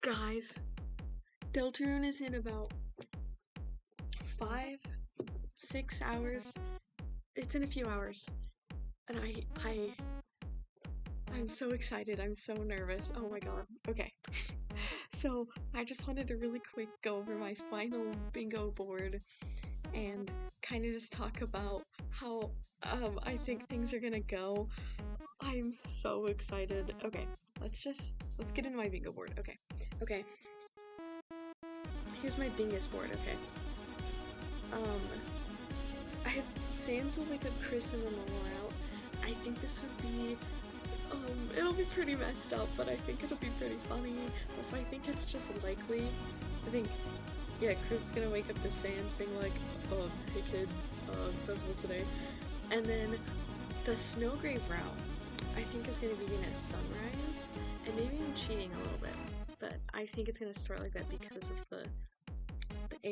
Guys, Deltarune is in about 5, 6 hours. It's in a few hours. And I'm so excited. I'm so nervous. Oh my god. Okay. So I just wanted to really quick go over my final bingo board and kind of just talk about how I think things are gonna go. I'm so excited. Okay, let's get into my bingo board. Okay. Here's my bingus board, okay. I have Sans will wake up Chris and then Laura out. I think this would be it'll be pretty messed up, but I think it'll be pretty funny. Also, I think it's just likely. I think, yeah, Chris is gonna wake up to Sans being like, hey kid, festival's today. And then the Snowgrave route, I think is gonna begin at sunrise, and maybe I'm cheating a little bit, but I think it's gonna start like that because of the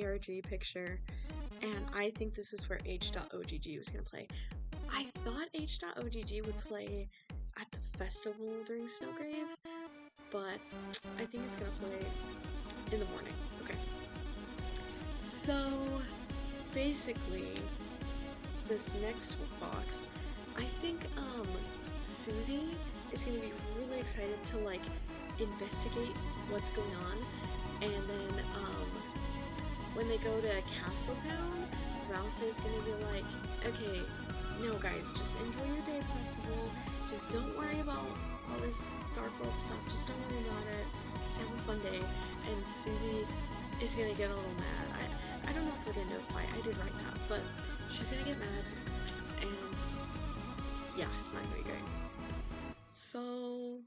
ARG picture, and I think this is where H.OGG was gonna play. I thought H.OGG would play at the festival during Snowgrave, but I think it's gonna play in the morning. Okay. So basically, this next box, I think Susie is gonna be really excited to like investigate what's going on, and then when they go to Castletown, Rouse is gonna be like, okay, no guys, just enjoy your day at the festival. Just don't worry about all this Dark World stuff. Just don't worry about it. Just have a fun day. And Susie is gonna get a little mad. I don't know if we're gonna know a fight. I did write that, but she's gonna get mad. And yeah, it's not gonna be great. So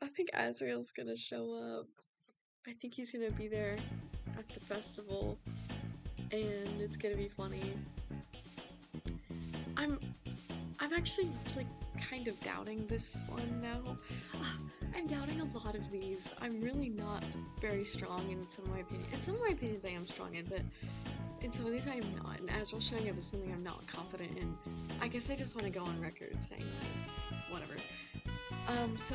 I think Azrael's gonna show up. I think he's gonna be there at the festival, and it's gonna be funny. I'm actually like kind of doubting this one now. I'm doubting a lot of these. I'm really not very strong in some of my opinions. In some of my opinions I am strong in, but in some of these I am not. And Azrael showing up is something I'm not confident in. I guess I just want to go on record saying that. Whatever. So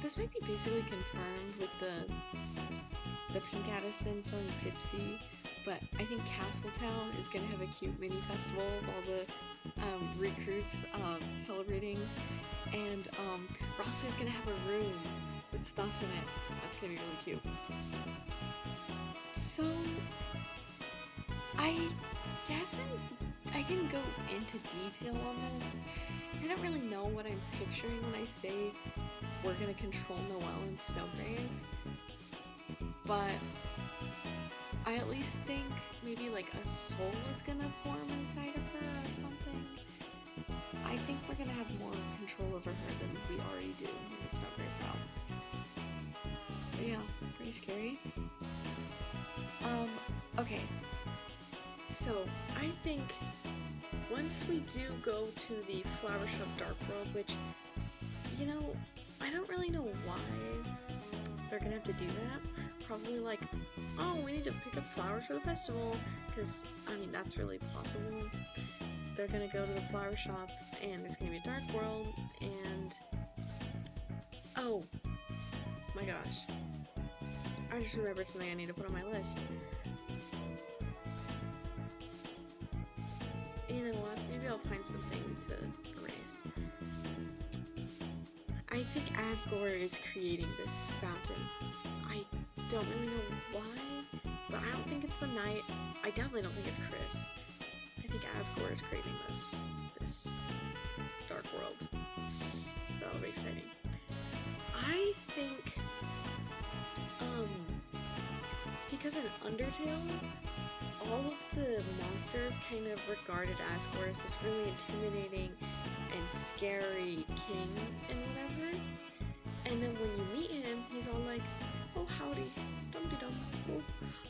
this might be basically confirmed with the Pink Addison song Pipsy, but I think Castletown is gonna have a cute mini festival of all the recruits celebrating, and Rossi is gonna have a room with stuff in it. That's gonna be really cute. So I guess I didn't go into detail on this. I don't really know what I'm picturing when I say we're gonna control Noelle and Snowgrave, but I at least think maybe like a soul is gonna form inside of her or something. I think we're gonna have more control over her than we already do in the Snowgrave route. So yeah, pretty scary. Okay. So I think once we do go to the Flower Shop Dark World, which, you know, I don't really know why they're gonna have to do that. Probably like, oh, we need to pick up flowers for the festival, because, I mean, that's really possible. They're gonna go to the flower shop, and there's gonna be a Dark World, and, oh my gosh, I just remembered something I need to put on my list. You know what, maybe I'll find something to erase. I think Asgore is creating this fountain. I don't really know why, but I don't think it's the Knight. I definitely don't think it's Chris. I think Asgore is creating this Dark World. So that'll be exciting. I think, because in Undertale, all of the monsters kind of regarded Asgore as this really intimidating and scary king and whatever. And then when you meet him, he's all like, oh howdy, dum-de-dum, oh.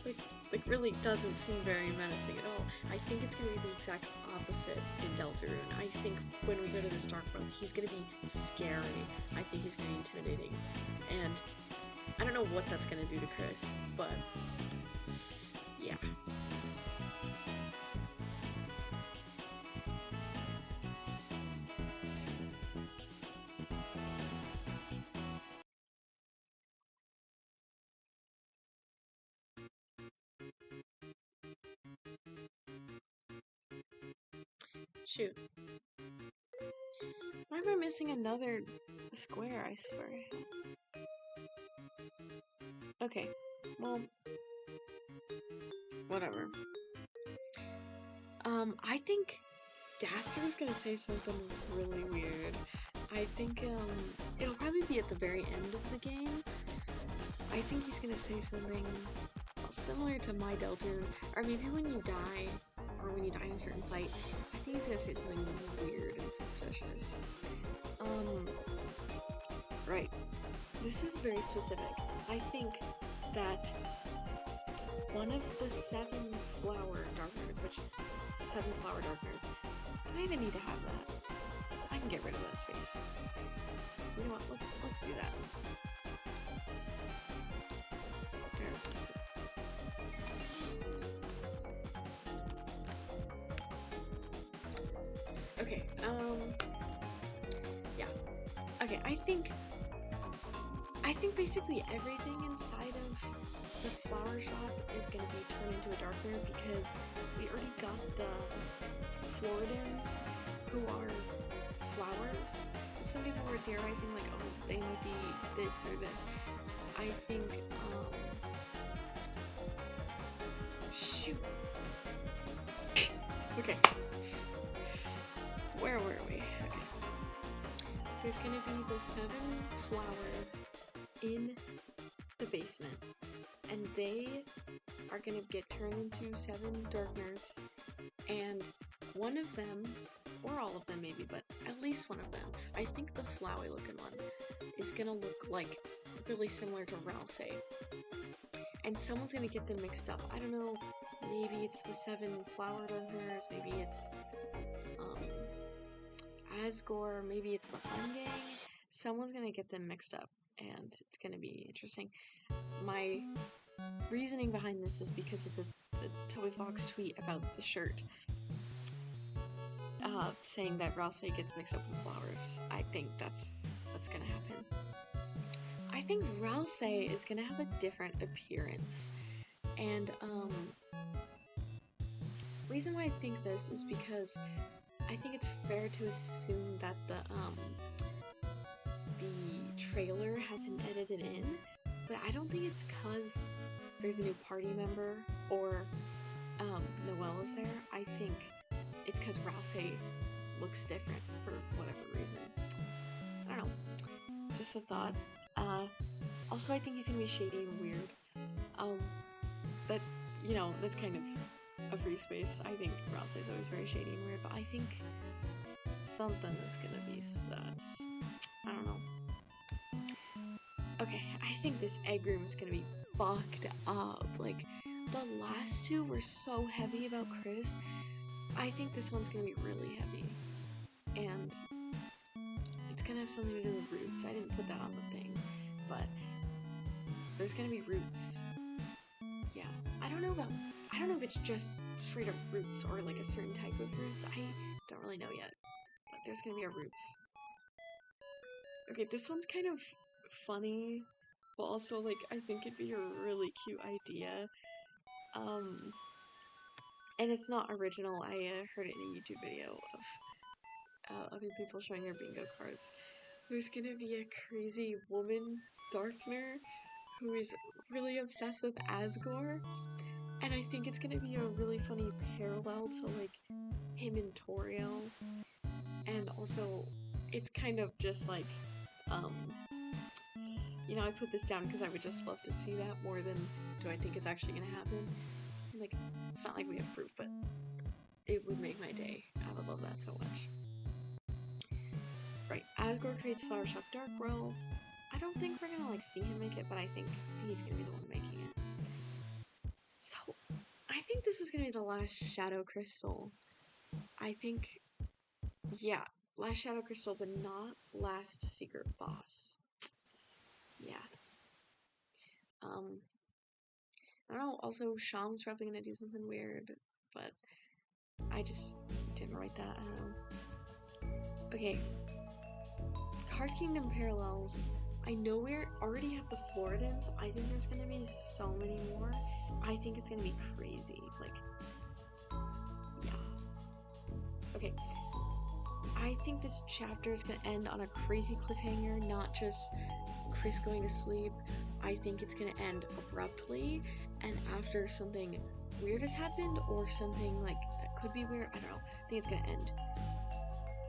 Like really doesn't seem very menacing at all. I think it's gonna be the exact opposite in Deltarune. I think when we go to this Dark World, he's gonna be scary. I think he's gonna be intimidating. And I don't know what that's gonna do to Chris, but yeah. Shoot. Why am I missing another square, I swear? Okay, well, whatever. I think Gaster's gonna say something really weird. I think, it'll probably be at the very end of the game. I think he's gonna say something similar to my Deltarune, or maybe when you die, or when you die in a certain fight, I think he's gonna say something weird and suspicious. Right. This is very specific. I think that one of the 7 flower darkeners, which 7 flower darkeners, do I even need to have that? I can get rid of that space. You know what? Let's do that. Okay, yeah. Okay, I think basically everything inside of the flower shop is gonna be turned into a darkener because we already got the Floridans who are flowers. Some people were theorizing like, oh, they might be this or this. I think, shoot. Okay. Where were we? Okay. There's gonna be the 7 flowers in the basement, and they are gonna get turned into 7 darkeners, and one of them, or all of them maybe, but at least one of them, I think the flowy looking one, is gonna look like really similar to Ralsei. And someone's gonna get them mixed up. I don't know, maybe it's the 7 flower darkeners, maybe it's Asgore, maybe it's the Fun Gang. Someone's gonna get them mixed up, and it's gonna be interesting. My reasoning behind this is because of the Toby Fox tweet about the shirt, saying that Ralsei gets mixed up with flowers. I think that's what's gonna happen. I think Ralsei is gonna have a different appearance, and reason why I think this is because I think it's fair to assume that the trailer hasn't edited in, but I don't think it's cause there's a new party member or Noelle is there. I think it's cause Ralsei looks different for whatever reason. I don't know. Just a thought. Also, I think he's gonna be shady and weird. But, you know, that's kind of a free space. I think Ralsei's always very shady and weird, but I think something is gonna be sus. I don't know. Okay, I think this egg room is gonna be fucked up. Like, the last 2 were so heavy about Chris. I think this one's gonna be really heavy. And it's gonna have something to do with roots. I didn't put that on the thing, but there's gonna be roots. Yeah, I don't know if it's just straight up roots or like a certain type of roots. I don't really know yet, but there's gonna be a roots. Okay, this one's kind of funny, but also like I think it'd be a really cute idea. And it's not original. I heard it in a YouTube video of other people showing their bingo cards. There's gonna be a crazy woman darkener who is really obsessed with Asgore, and I think it's gonna be a really funny parallel to like him and Toriel, and also it's kind of just like you know, I put this down because I would just love to see that more than do I think it's actually gonna happen. Like, it's not like we have proof, but it would make my day. I would love that so much. Right, Asgore creates Flower Shop Dark World. I don't think we're gonna like see him make it, but I think he's gonna be the one making it. So, I think this is gonna be the last Shadow Crystal. I think, yeah, last Shadow Crystal, but not last Secret Boss. Yeah. I don't know, also Sham's probably gonna do something weird, but I just didn't write that, I don't know. Okay. Card Kingdom parallels. I know we already have the Floridans. I think there's gonna be so many more. I think it's gonna be crazy. Like, yeah. Okay, I think this chapter is gonna end on a crazy cliffhanger, not just Chris going to sleep. I think it's gonna end abruptly and after something weird has happened or something like that could be weird. I don't know. I think it's gonna end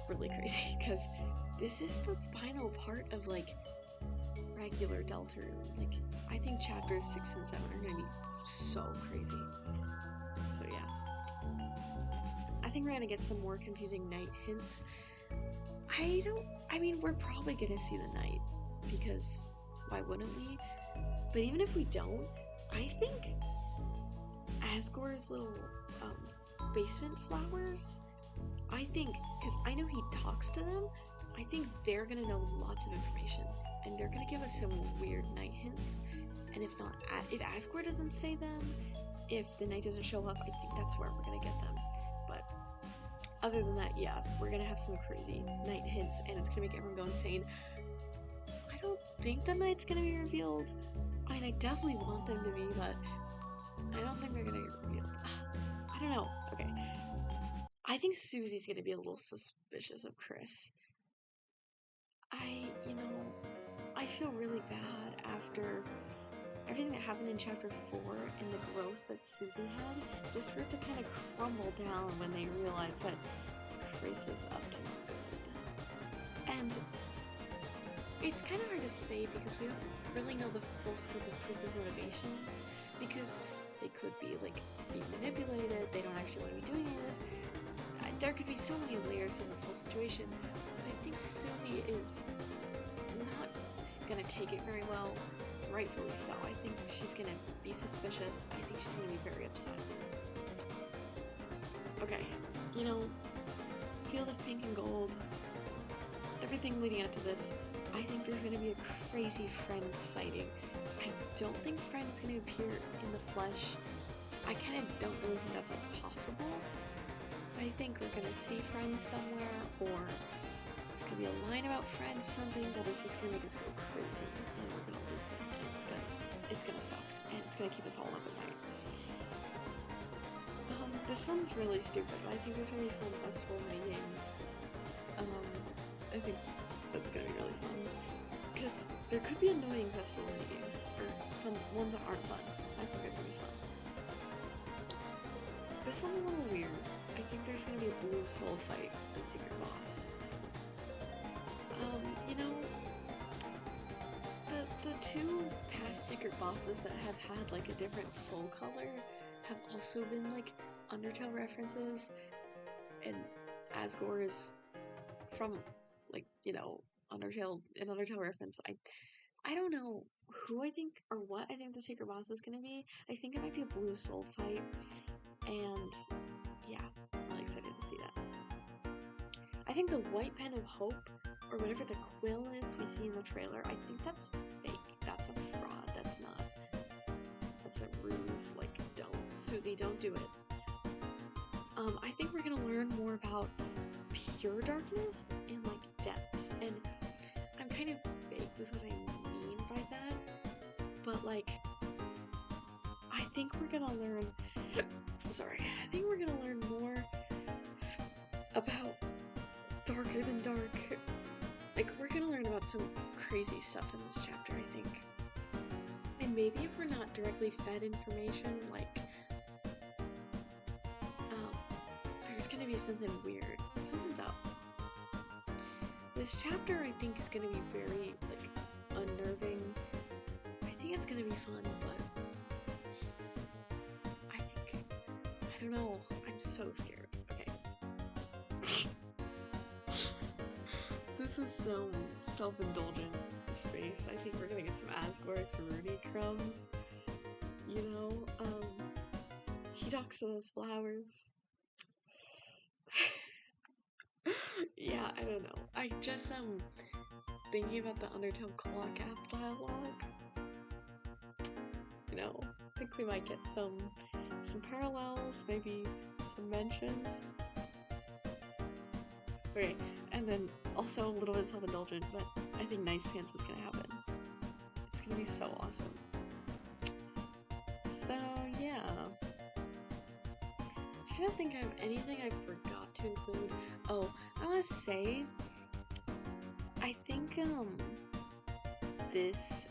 really crazy because this is the final part of like regular Deltarune. Like I think chapters 6 and 7 are gonna be so crazy. So yeah. I think we're gonna get some more confusing night hints. I mean, we're probably gonna see the night because why wouldn't we? But even if we don't, I think Asgore's little basement flowers, I think, because I know he talks to them, I think they're gonna know lots of information and they're gonna give us some weird night hints. And if not, if Asgore doesn't say them, if the night doesn't show up, I think that's where we're gonna get them. But other than that, yeah, we're gonna have some crazy night hints and it's gonna make everyone go insane. I don't think the night's gonna be revealed. I mean, I definitely want them to be, but I don't think they're gonna get revealed. I don't know. Okay. I think Susie's gonna be a little suspicious of Chris. I feel really bad after everything that happened in chapter 4 and the growth that Susie had, just for it to kind of crumble down when they realized that Chris is up to no good. And it's kind of hard to say because we don't really know the full scope of Chris's motivations, because they could be like being manipulated, they don't actually want to be doing any of this. There could be so many layers in this whole situation, but I think Susie is not gonna take it very well, rightfully so. I think she's gonna be suspicious. I think she's gonna be very upset. Okay, Field of Pink and Gold, everything leading up to this, I think there's gonna be a crazy Friend sighting. I don't think Friend is gonna appear in the flesh. I kind of don't really think that's possible. I think we're gonna see Friend somewhere, or there's gonna be a line about Friend, something that is just gonna make us go crazy, and we're gonna lose it, and it's gonna suck, and it's gonna keep us all up at night. This one's really stupid, but I think there's gonna be fun festival minigames. I think that's gonna be really fun, because there could be annoying festival minigames, or fun ones that aren't fun. I think they're gonna be fun. This one's a little weird. I think there's gonna be a blue soul fight, the secret boss. The two past secret bosses that have had like a different soul color have also been like Undertale references, and Asgore is from like, Undertale reference. I don't know who I think or what I think the secret boss is gonna be. I think it might be a blue soul fight, and yeah, I'm really excited to see that. I think the white pen of hope, or whatever the quill is we see in the trailer, I think that's fake. That's a fraud. That's a ruse. Like, Susie, don't do it. I think we're gonna learn more about pure darkness and like depths, and I'm kind of vague with what I mean by that, but like, I think we're gonna learn more about darker than dark. Like, we're gonna learn about some crazy stuff in this chapter, I think. And maybe if we're not directly fed information, like, there's gonna be something weird. Something's up. This chapter, I think, is gonna be very, like, unnerving. I think it's gonna be fun, but I don't know. I'm so scared. Okay. This is some self-indulgent space. I think we're gonna get some Asgore x Rudy crumbs. He talks to those flowers. Yeah, I don't know. I just thinking about the Undertale clock app dialogue. I think we might get some parallels, maybe some mentions. Okay, and then also a little bit self-indulgent, but I think Nice Pants is gonna happen. It's gonna be so awesome. So yeah. I'm trying to think of anything I forgot to include. Oh, I want to say, I think this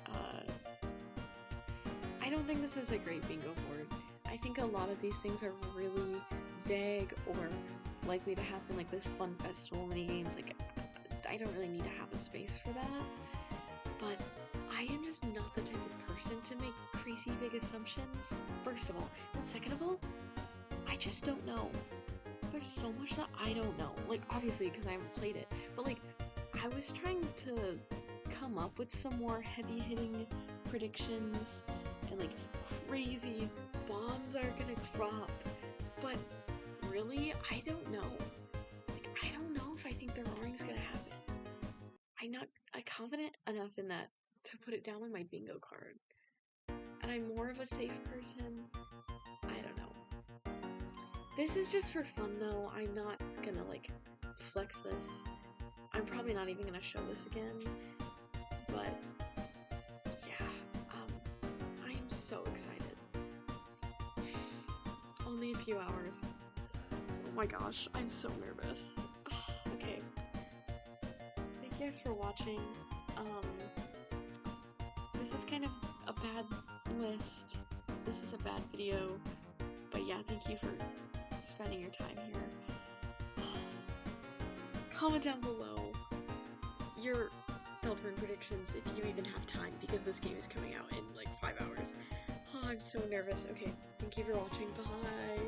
I don't think this is a great bingo board. I think a lot of these things are really vague or likely to happen, like with fun festival mini games. Like, I don't really need to have a space for that. But I am just not the type of person to make crazy big assumptions, first of all. And second of all, I just don't know. There's so much that I don't know. Like, obviously, because I haven't played it. But, like, I was trying to come up with some more heavy-hitting predictions and, like, crazy bombs are gonna drop. But, really, I don't know. Like, I don't know if I think the roaring's gonna happen. I'm not confident enough in that to put it down on my bingo card. And I'm more of a safe person. I don't know. This is just for fun though. I'm not gonna like flex this. I'm probably not even gonna show this again. But yeah, I'm so excited. Only a few hours. Oh my gosh, I'm so nervous. Okay. Thank you guys for watching. This is kind of a bad list. This is a bad video. But yeah, thank you for spending your time here. Comment down below your Deltarune predictions if you even have time, because this game is coming out in like 5 hours. Oh, I'm so nervous. Okay, thank you for watching. Bye!